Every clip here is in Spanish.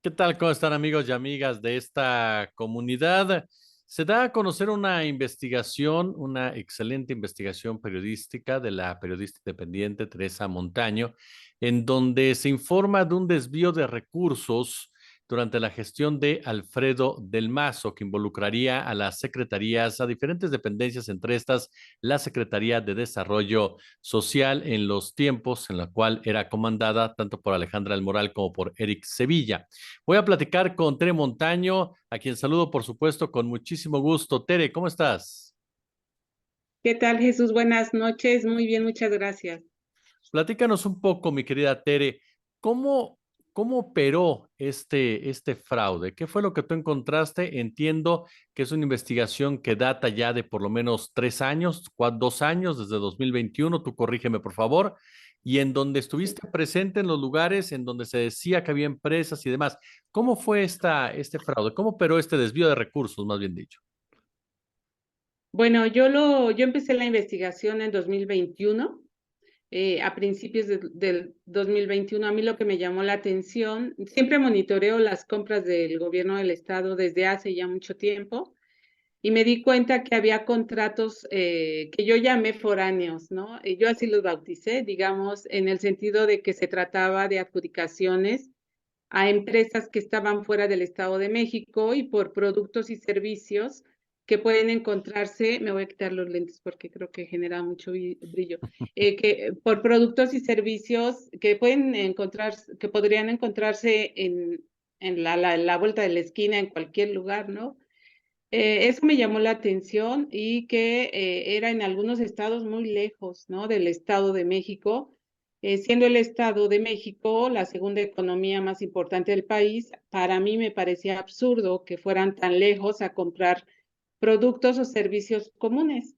¿Qué tal? ¿Cómo están amigos y amigas de esta comunidad? Se da a conocer una investigación, una excelente investigación periodística de la periodista independiente Teresa Montaño, en donde se informa de un desvío de recursos durante la gestión de Alfredo del Mazo, que involucraría a las secretarías, a diferentes dependencias, entre estas la Secretaría de Desarrollo Social en los tiempos en la cual era comandada tanto por Alejandra del Moral como por Eric Sevilla. Voy a platicar con Tere Montaño, a quien saludo, por supuesto, con muchísimo gusto. Tere, ¿cómo estás? ¿Qué tal, Jesús? Buenas noches. Muy bien, muchas gracias. Platícanos un poco, mi querida Tere, ¿cómo, cómo operó este fraude? ¿Qué fue lo que tú encontraste? Entiendo que es una investigación que data ya de por lo menos 3 años, 2 años, desde 2021. Tú corrígeme, por favor, y en donde Sí. estuviste presente en los lugares en donde se decía que había empresas y demás. ¿Cómo fue este fraude? ¿Cómo operó este desvío de recursos, más bien dicho? Bueno, yo empecé la investigación en 2021, a principios del 2021. A mí lo que me llamó la atención, siempre monitoreo las compras del gobierno del estado desde hace ya mucho tiempo y me di cuenta que había contratos que yo llamé foráneos, ¿no? Yo así los bauticé, digamos, en el sentido de que se trataba de adjudicaciones a empresas que estaban fuera del Estado de México y por productos y servicios que pueden encontrarse, me voy a quitar los lentes porque creo que genera mucho brillo, que por productos y servicios que pueden encontrar, que podrían encontrarse en la vuelta de la esquina, en cualquier lugar, ¿no? Eso me llamó la atención y que era en algunos estados muy lejos, ¿no? Del Estado de México, siendo el Estado de México la segunda economía más importante del país. Para mí me parecía absurdo que fueran tan lejos a comprar productos o servicios comunes.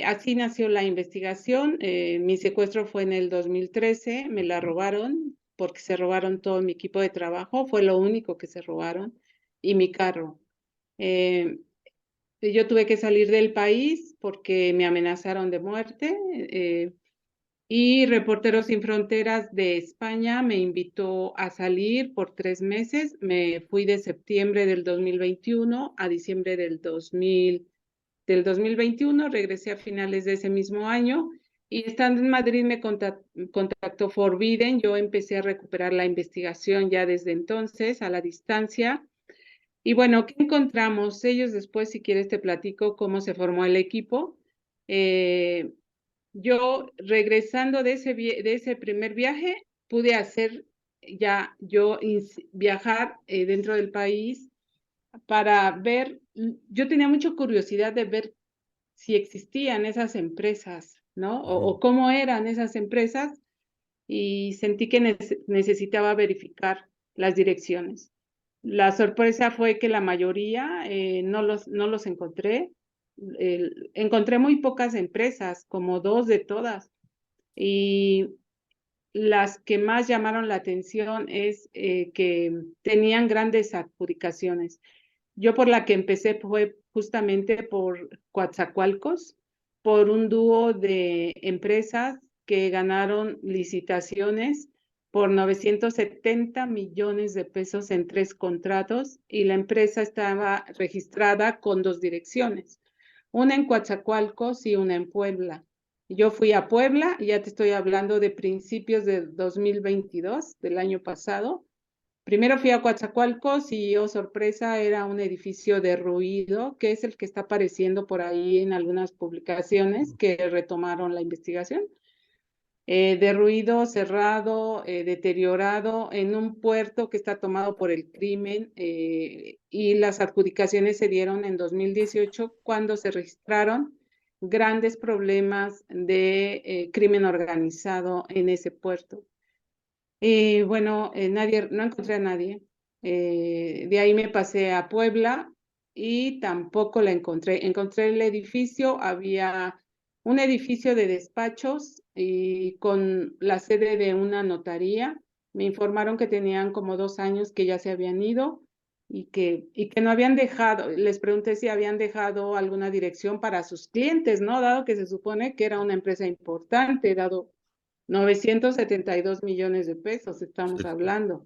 Así nació la investigación. Mi secuestro fue en el 2013, me la robaron porque se robaron todo mi equipo de trabajo, fue lo único que se robaron, y mi carro. Eh, yo tuve que salir del país porque me amenazaron de muerte, y Reporteros Sin Fronteras de España me invitó a salir por 3 meses. Me fui de septiembre del 2021 a diciembre del 2021. Regresé a finales de ese mismo año y estando en Madrid me contactó Forbidden. Yo empecé a recuperar la investigación ya desde entonces a la distancia. Y bueno, ¿qué encontramos? Ellos después, si quieres, te platico cómo se formó el equipo. Eh, yo, regresando de ese primer viaje, pude hacer ya yo viajar dentro del país para ver. Yo tenía mucha curiosidad de ver si existían esas empresas, ¿no? Ujú. O cómo eran esas empresas, y sentí que necesitaba verificar las direcciones. La sorpresa fue que la mayoría no los encontré. Encontré muy pocas empresas, como dos de todas, y las que más llamaron la atención es que tenían grandes adjudicaciones. Yo por la que empecé fue justamente por Coatzacoalcos, por un dúo de empresas que ganaron licitaciones por 970 millones de pesos en 3 contratos, y la empresa estaba registrada con dos direcciones, una en Coatzacoalcos y una en Puebla. Yo fui a Puebla, ya te estoy hablando de principios de 2022, del año pasado. Primero fui a Coatzacoalcos y, oh sorpresa, era un edificio derruido, que es el que está apareciendo por ahí en algunas publicaciones que retomaron la investigación. Derruido, cerrado, deteriorado, en un puerto que está tomado por el crimen, y las adjudicaciones se dieron en 2018 cuando se registraron grandes problemas de crimen organizado en ese puerto. Y bueno, no encontré a nadie. De ahí me pasé a Puebla y tampoco la encontré. Encontré el edificio, había un edificio de despachos y con la sede de una notaría. Me informaron que tenían como 2 años que ya se habían ido y que no habían dejado. Les pregunté si habían dejado alguna dirección para sus clientes, ¿no? Dado que se supone que era una empresa importante, dado 972 millones de pesos estamos Sí. hablando.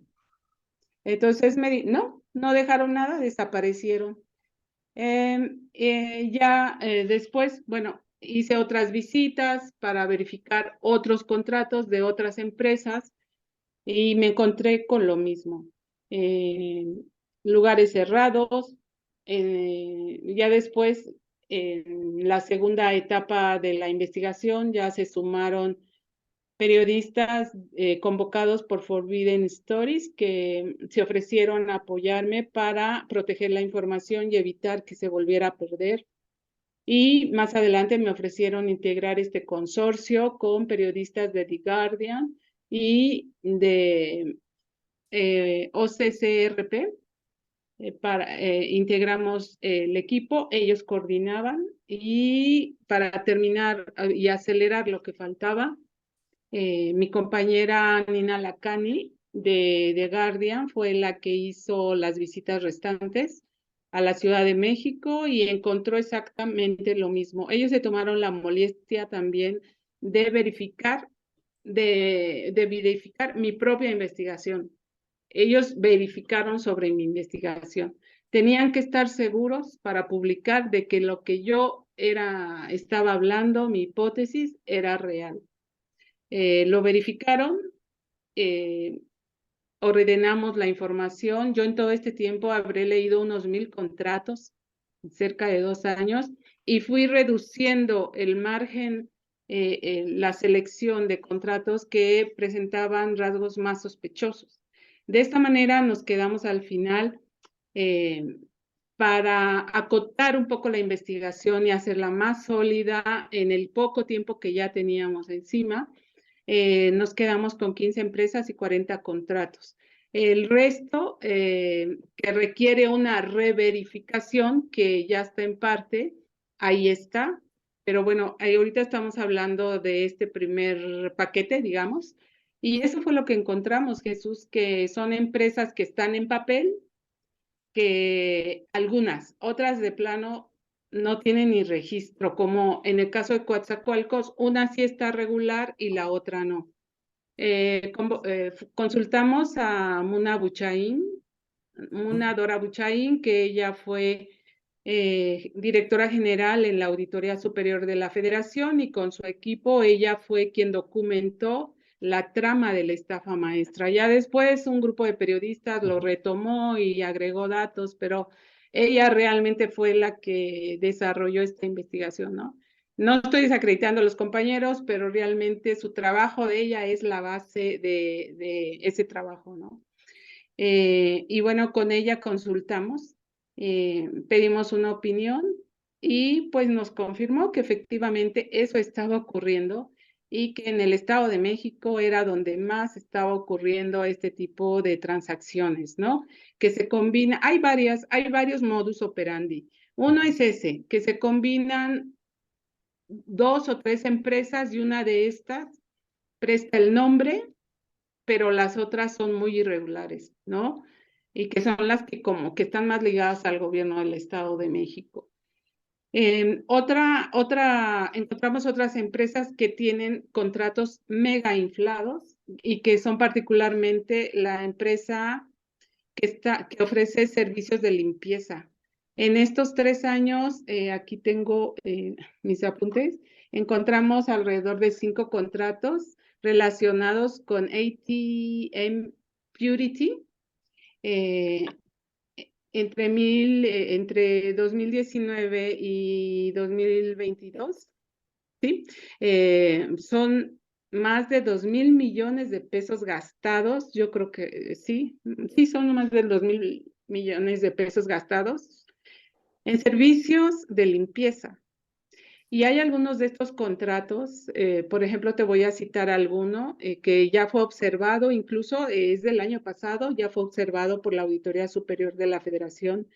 Entonces no dejaron nada, desaparecieron. Después, bueno, hice otras visitas para verificar otros contratos de otras empresas y me encontré con lo mismo. Lugares cerrados. Ya después, en la segunda etapa de la investigación, ya se sumaron periodistas convocados por Forbidden Stories que se ofrecieron a apoyarme para proteger la información y evitar que se volviera a perder. Y más adelante me ofrecieron integrar este consorcio con periodistas de The Guardian y de OCCRP. Integramos el equipo, ellos coordinaban y para terminar y acelerar lo que faltaba, mi compañera Nina Lacani de The Guardian fue la que hizo las visitas restantes a la Ciudad de México y encontró exactamente lo mismo. Ellos se tomaron la molestia también de verificar mi propia investigación. Ellos verificaron sobre mi investigación. Tenían que estar seguros para publicar de que lo que yo estaba hablando, mi hipótesis, era real. Lo verificaron, ordenamos la información. Yo en todo este tiempo habré leído unos 1000 contratos, cerca de 2 años, y fui reduciendo el margen, la selección de contratos que presentaban rasgos más sospechosos. De esta manera nos quedamos al final para acotar un poco la investigación y hacerla más sólida en el poco tiempo que ya teníamos encima. Nos quedamos con 15 empresas y 40 contratos. El resto, que requiere una reverificación, que ya está en parte, ahí está. Pero bueno, ahorita estamos hablando de este primer paquete, digamos. Y eso fue lo que encontramos, Jesús, que son empresas que están en papel, que algunas, otras de plano no tienen ni registro, como en el caso de Coatzacoalcos, una sí está regular y la otra no. Consultamos a Muna Dora Buchaín, que ella fue directora general en la Auditoría Superior de la Federación, y con su equipo ella fue quien documentó la trama de la estafa maestra. Ya después un grupo de periodistas lo retomó y agregó datos, pero ella realmente fue la que desarrolló esta investigación, ¿no? No estoy desacreditando a los compañeros, pero realmente su trabajo de ella es la base de ese trabajo, ¿no? Y bueno, con ella consultamos, pedimos una opinión y pues nos confirmó que efectivamente eso estaba ocurriendo y que en el Estado de México era donde más estaba ocurriendo este tipo de transacciones, ¿no? Que se combina, hay varios modus operandi. Uno es ese, que se combinan 2 o 3 empresas y una de estas presta el nombre, pero las otras son muy irregulares, ¿no? Y que son las que como que están más ligadas al gobierno del Estado de México. Encontramos otras empresas que tienen contratos mega inflados y que son particularmente la empresa que ofrece servicios de limpieza. En estos 3 años, aquí tengo mis apuntes, encontramos alrededor de 5 contratos relacionados con ATM Purity, entre 2019 y 2022, ¿sí? Son más de 2,000 millones de pesos gastados. Yo creo que sí, son más de 2,000 millones de pesos gastados en servicios de limpieza. Y hay algunos de estos contratos, por ejemplo, te voy a citar alguno que ya fue observado, incluso es del año pasado, ya fue observado por la Auditoría Superior de la Federación.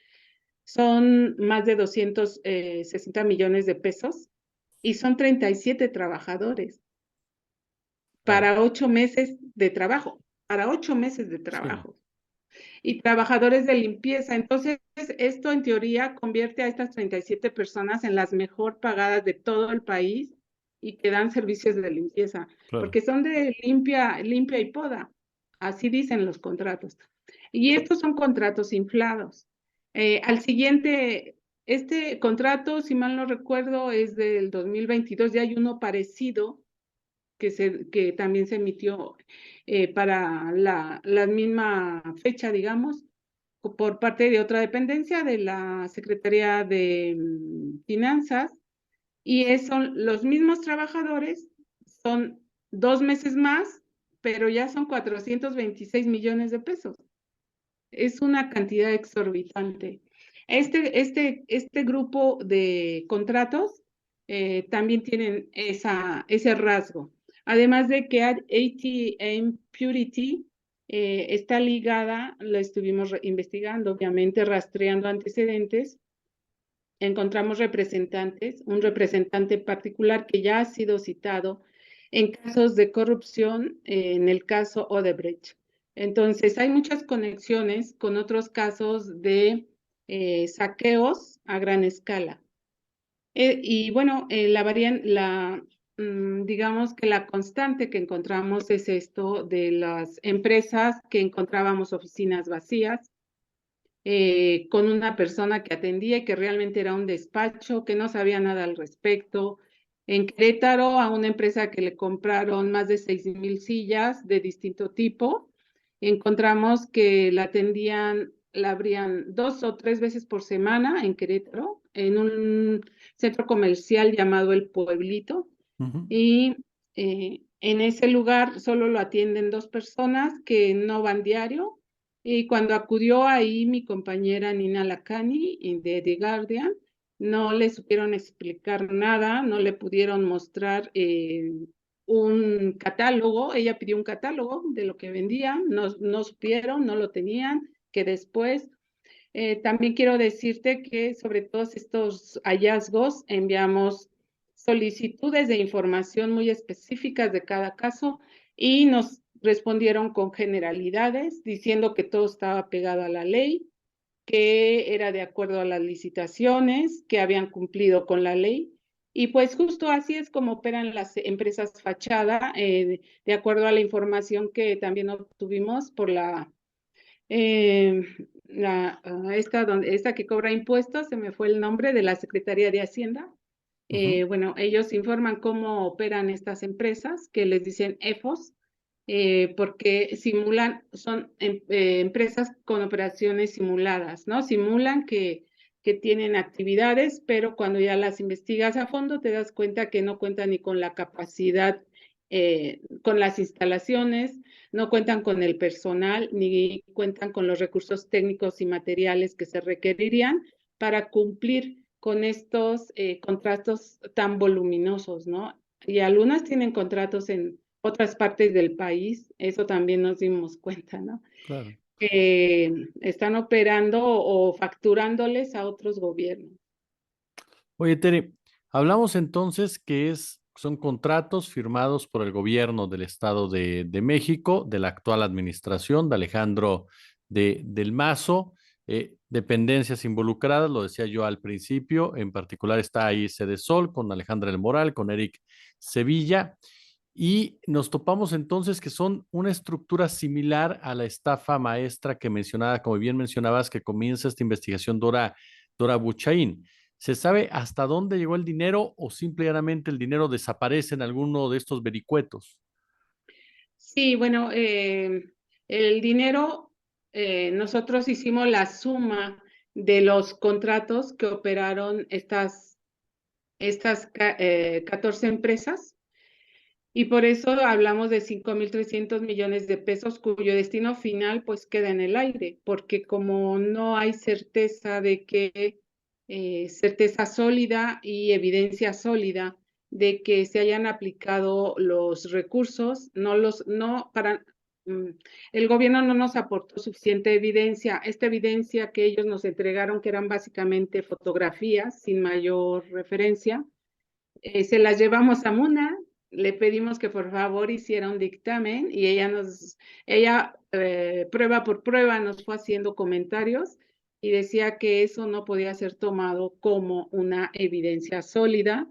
Son más de 260 millones de pesos y son 37 trabajadores para 8 meses de trabajo, para 8 meses de trabajo. Sí. Y trabajadores de limpieza. Entonces, esto en teoría convierte a estas 37 personas en las mejor pagadas de todo el país y que dan servicios de limpieza, claro, porque son de limpia y poda, así dicen los contratos. Y estos son contratos inflados. Al siguiente, este contrato, si mal no recuerdo, es del 2022, ya hay uno parecido que también se emitió para la misma fecha, digamos, por parte de otra dependencia de la Secretaría de Finanzas, y son los mismos trabajadores, son 2 meses más, pero ya son 426 millones de pesos. Es una cantidad exorbitante. Este grupo de contratos también tienen ese rasgo. Además de que ATM Purity está ligada, la estuvimos investigando, obviamente rastreando antecedentes, encontramos un representante particular que ya ha sido citado en casos de corrupción, en el caso Odebrecht. Entonces, hay muchas conexiones con otros casos de saqueos a gran escala. Y bueno, digamos que la constante que encontramos es esto de las empresas que encontrábamos oficinas vacías, con una persona que atendía y que realmente era un despacho, que no sabía nada al respecto. En Querétaro, a una empresa que le compraron más de 6,000 sillas de distinto tipo, encontramos que la abrían 2 o 3 veces por semana en Querétaro, en un centro comercial llamado El Pueblito, y en ese lugar solo lo atienden 2 personas que no van diario, y cuando acudió ahí mi compañera Nina Lacani de The Guardian, no le supieron explicar nada, no le pudieron mostrar un catálogo. Ella pidió un catálogo de lo que vendían, no supieron, no lo tenían, que después. También quiero decirte que sobre todos estos hallazgos enviamos solicitudes de información muy específicas de cada caso y nos respondieron con generalidades, diciendo que todo estaba pegado a la ley, que era de acuerdo a las licitaciones, que habían cumplido con la ley. Y pues justo así es como operan las empresas fachada, de acuerdo a la información que también obtuvimos por eh, esta que cobra impuestos, se me fue el nombre, de la Secretaría de Hacienda. Bueno, ellos informan cómo operan estas empresas, que les dicen EFOS, porque son empresas con operaciones simuladas, ¿no? Simulan que tienen actividades, pero cuando ya las investigas a fondo te das cuenta que no cuentan ni con la capacidad, con las instalaciones, no cuentan con el personal, ni cuentan con los recursos técnicos y materiales que se requerirían para cumplir con estos contratos tan voluminosos, ¿no? Y algunas tienen contratos en otras partes del país, eso también nos dimos cuenta, ¿no? Claro. Están operando o facturándoles a otros gobiernos. Oye, Tere, hablamos entonces que son contratos firmados por el gobierno del Estado de México, de la actual administración de Alejandro del Mazo, dependencias involucradas, lo decía yo al principio, en particular está ahí Sedesol con Alejandra del Moral, con Eric Sevilla, y nos topamos entonces que son una estructura similar a la estafa maestra que mencionaba, como bien mencionabas, que comienza esta investigación Dora Buchaín. ¿Se sabe hasta dónde llegó el dinero o simplemente el dinero desaparece en alguno de estos vericuetos? Sí, bueno, el dinero, nosotros hicimos la suma de los contratos que operaron estas 14 empresas, y por eso hablamos de 5,300 millones de pesos, cuyo destino final pues queda en el aire, porque como no hay certeza certeza sólida y evidencia sólida de que se hayan aplicado los recursos, el gobierno no nos aportó suficiente evidencia. Esta evidencia que ellos nos entregaron, que eran básicamente fotografías sin mayor referencia, se las llevamos a Muna, le pedimos que por favor hiciera un dictamen y ella prueba por prueba nos fue haciendo comentarios y decía que eso no podía ser tomado como una evidencia sólida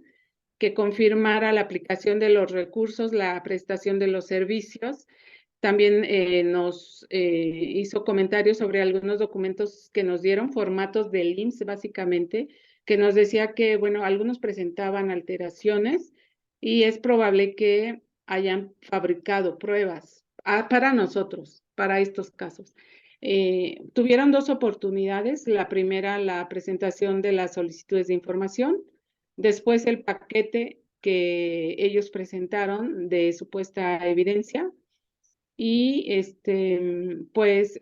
que confirmara la aplicación de los recursos, la prestación de los servicios, También nos hizo comentarios sobre algunos documentos que nos dieron, formatos del IMSS básicamente, que nos decía que, bueno, algunos presentaban alteraciones y es probable que hayan fabricado pruebas para nosotros, para estos casos. Tuvieron dos oportunidades. La primera, la presentación de las solicitudes de información. Después, el paquete que ellos presentaron de supuesta evidencia. Y pues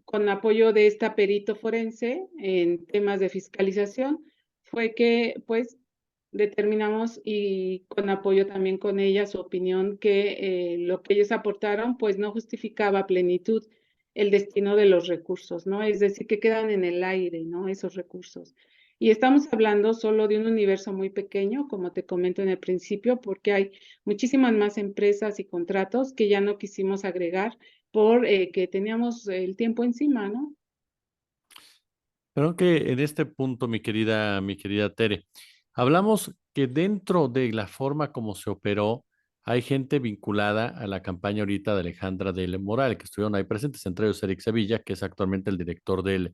con apoyo de esta perito forense en temas de fiscalización, fue que pues determinamos y con apoyo también con ella su opinión que lo que ellos aportaron pues no justificaba a plenitud el destino de los recursos, ¿no? Es decir, que quedan en el aire, ¿no? Esos recursos. Y estamos hablando solo de un universo muy pequeño, como te comento en el principio, porque hay muchísimas más empresas y contratos que ya no quisimos agregar por que teníamos el tiempo encima, ¿no? Creo que en este punto, mi querida Tere, hablamos que dentro de la forma como se operó, hay gente vinculada a la campaña ahorita de Alejandra del Moral, que estuvieron ahí presentes, entre ellos Eric Sevilla, que es actualmente el director del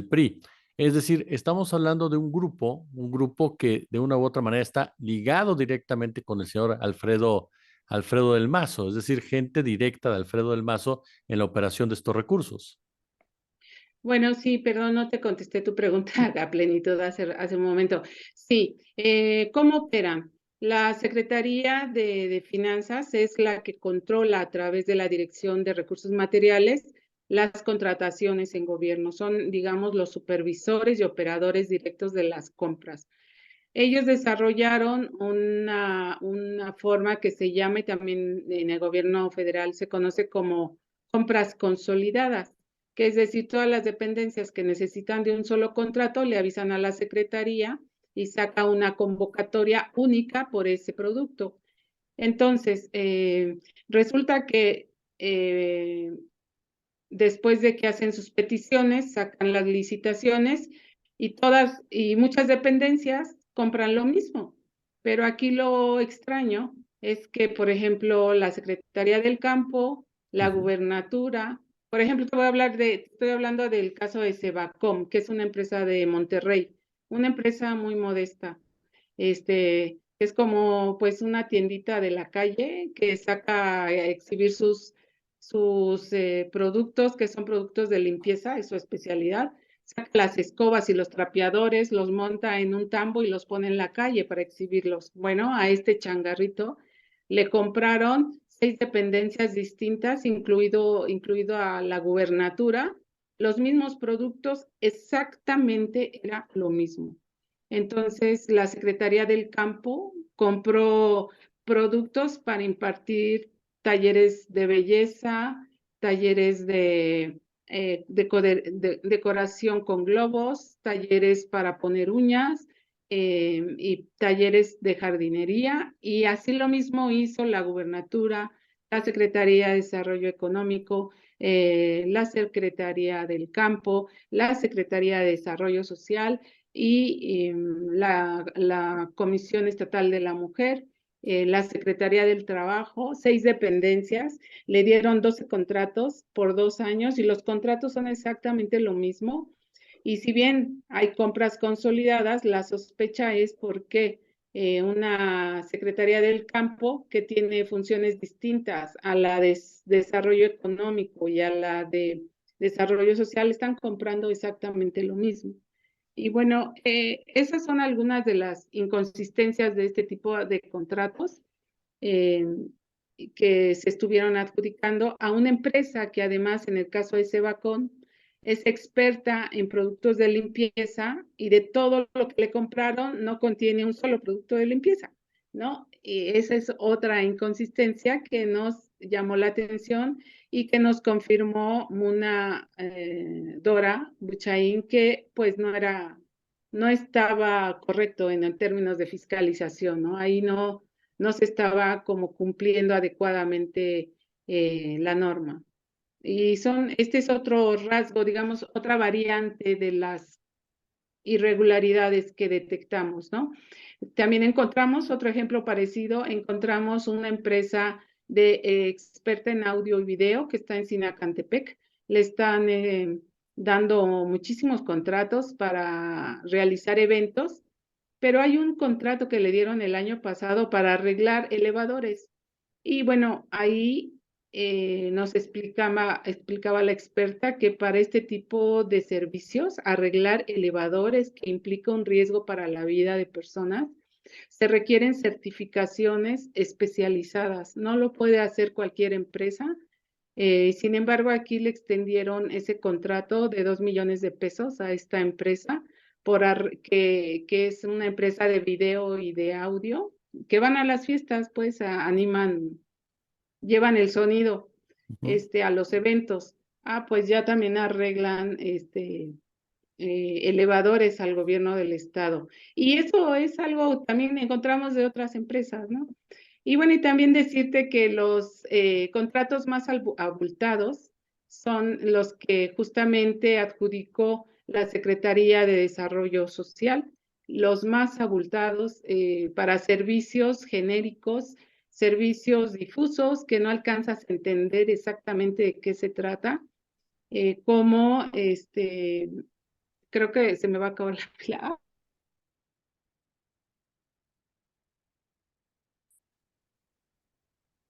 PRI. Es decir, estamos hablando de un grupo que de una u otra manera está ligado directamente con el señor Alfredo del Mazo, es decir, gente directa de Alfredo del Mazo en la operación de estos recursos. Bueno, sí, perdón, no te contesté tu pregunta a plenitud hace un momento. Sí, ¿cómo operan? La Secretaría de Finanzas es la que controla a través de la Dirección de Recursos Materiales las contrataciones en gobierno. Son, digamos, los supervisores y operadores directos de las compras. Ellos desarrollaron una forma que se llama, y también en el gobierno federal se conoce como compras consolidadas, que es decir, todas las dependencias que necesitan de un solo contrato le avisan a la secretaría y saca una convocatoria única por ese producto. Entonces, resulta que después de que hacen sus peticiones, sacan las licitaciones y muchas dependencias compran lo mismo. Pero aquí lo extraño es que, por ejemplo, la Secretaría del Campo, la Ujú. gubernatura, por ejemplo, estoy hablando del caso de Sebacom, que es una empresa de Monterrey, una empresa muy modesta. Es como pues una tiendita de la calle que saca a exhibir sus productos, que son productos de limpieza, es su especialidad. Saca las escobas y los trapeadores, los monta en un tambo y los pone en la calle para exhibirlos. Bueno, a este changarrito le compraron 6 dependencias distintas, incluido a la gubernatura, los mismos productos, exactamente era lo mismo. Entonces, la Secretaría del Campo compró productos para impartir talleres de belleza, talleres de decoración con globos, talleres para poner uñas y talleres de jardinería. Y así lo mismo hizo la gubernatura, la Secretaría de Desarrollo Económico, la Secretaría del Campo, la Secretaría de Desarrollo Social y la Comisión Estatal de la Mujer, la Secretaría del Trabajo, 6 dependencias, le dieron 12 contratos por 2 años y los contratos son exactamente lo mismo. Y si bien hay compras consolidadas, la sospecha es porque una Secretaría del Campo que tiene funciones distintas a la de desarrollo económico y a la de desarrollo social están comprando exactamente lo mismo. Y bueno, esas son algunas de las inconsistencias de este tipo de contratos eh, que se estuvieron adjudicando a una empresa que además en el caso de Sebacón es experta en productos de limpieza y de todo lo que le compraron no contiene un solo producto de limpieza, ¿no? Y esa es otra inconsistencia que nos llamó la atención y que nos confirmó Muna Dora Buchaín que pues no estaba correcto en términos de fiscalización, ¿no? Ahí no se estaba como cumpliendo adecuadamente la norma. Y este es otro rasgo, digamos, otra variante de las irregularidades que detectamos, ¿no? También encontramos otro ejemplo parecido, encontramos una empresa de experta en audio y video que está en Sinacantepec. Le están dando muchísimos contratos para realizar eventos, pero hay un contrato que le dieron el año pasado para arreglar elevadores. Y bueno, ahí nos explicaba la experta que para este tipo de servicios, arreglar elevadores que implica un riesgo para la vida de personas, se requieren certificaciones especializadas. No lo puede hacer cualquier empresa. Sin embargo, aquí le extendieron ese contrato de 2 millones de pesos a esta empresa, que es una empresa de video y de audio, que van a las fiestas, pues animan, llevan el sonido Ujú. a los eventos. Pues ya también arreglan elevadores al gobierno del estado. Y eso es algo también encontramos de otras empresas, ¿no? Y bueno, y también decirte que los contratos más abultados son los que justamente adjudicó la Secretaría de Desarrollo Social, los más abultados para servicios genéricos, servicios difusos que no alcanzas a entender exactamente de qué se trata, como creo que se me va a acabar la pila.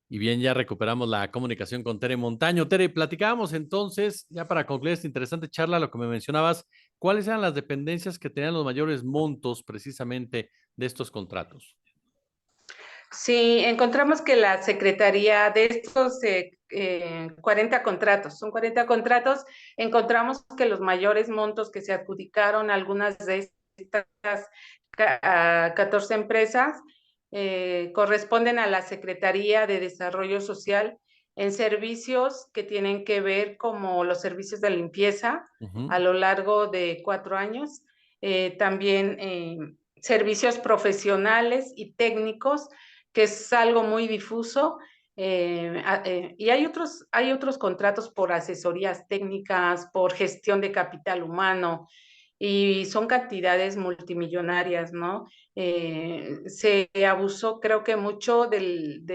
Y bien, ya recuperamos la comunicación con Tere Montaño. Tere, platicábamos entonces, ya para concluir esta interesante charla, lo que me mencionabas, ¿cuáles eran las dependencias que tenían los mayores montos precisamente de estos contratos? Sí, encontramos que la Secretaría de estos 40 contratos, son 40 contratos, encontramos que los mayores montos que se adjudicaron a algunas de estas 14 empresas corresponden a la Secretaría de Desarrollo Social en servicios que tienen que ver como los servicios de limpieza a lo largo de 4 años, también servicios profesionales y técnicos, que es algo muy difuso. Y hay otros contratos por asesorías técnicas, por gestión de capital humano, y son cantidades multimillonarias, ¿no? Se abusó, creo que mucho del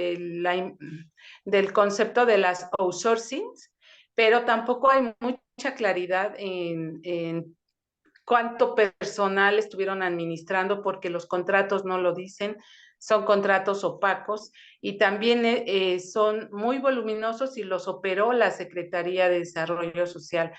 concepto de las outsourcings, pero tampoco hay mucha claridad en cuánto personal estuvieron administrando, porque los contratos no lo dicen, son contratos opacos y también son muy voluminosos y los operó la Secretaría de Desarrollo Social.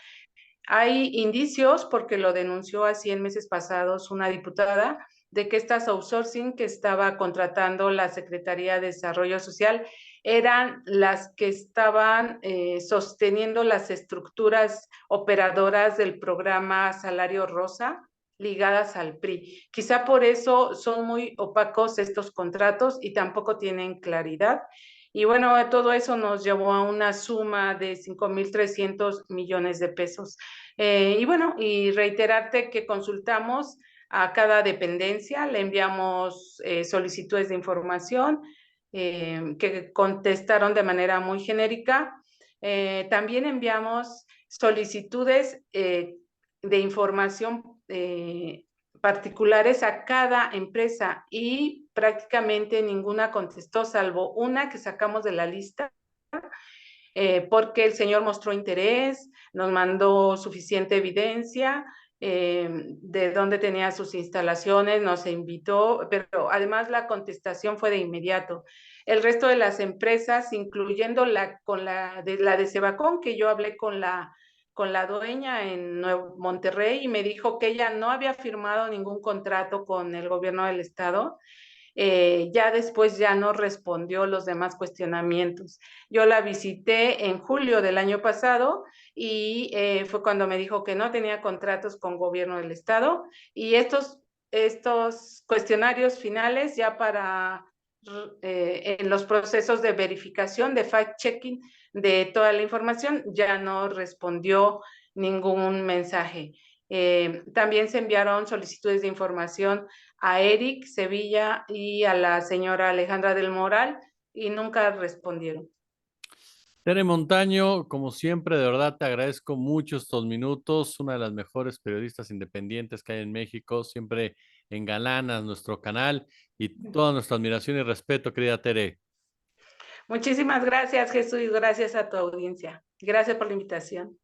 Hay indicios, porque lo denunció así en meses pasados una diputada, de que estas outsourcing que estaba contratando la Secretaría de Desarrollo Social eran las que estaban sosteniendo las estructuras operadoras del programa Salario Rosa ligadas al PRI. Quizá por eso son muy opacos estos contratos y tampoco tienen claridad. Y bueno, todo eso nos llevó a una suma de 5,300 millones de pesos. Y bueno, y reiterarte que consultamos a cada dependencia, le enviamos solicitudes de información que contestaron de manera muy genérica. También enviamos solicitudes de información particulares a cada empresa y prácticamente ninguna contestó, salvo una que sacamos de la lista, porque el señor mostró interés, nos mandó suficiente evidencia de dónde tenía sus instalaciones, nos invitó, pero además la contestación fue de inmediato. El resto de las empresas, incluyendo la de Sebacón, que yo hablé con la dueña en Nuevo Monterrey y me dijo que ella no había firmado ningún contrato con el gobierno del estado. Ya después ya no respondió los demás cuestionamientos. Yo la visité en julio del año pasado y fue cuando me dijo que no tenía contratos con gobierno del estado, y estos cuestionarios finales ya para en los procesos de verificación, de fact-checking de toda la información, ya no respondió ningún mensaje. También se enviaron solicitudes de información a Eric Sevilla y a la señora Alejandra del Moral y nunca respondieron. Tere Montaño, como siempre, de verdad te agradezco mucho estos minutos, una de las mejores periodistas independientes que hay en México, siempre engalanas nuestro canal y toda nuestra admiración y respeto, querida Tere. Muchísimas gracias, Jesús, y gracias a tu audiencia. Gracias por la invitación.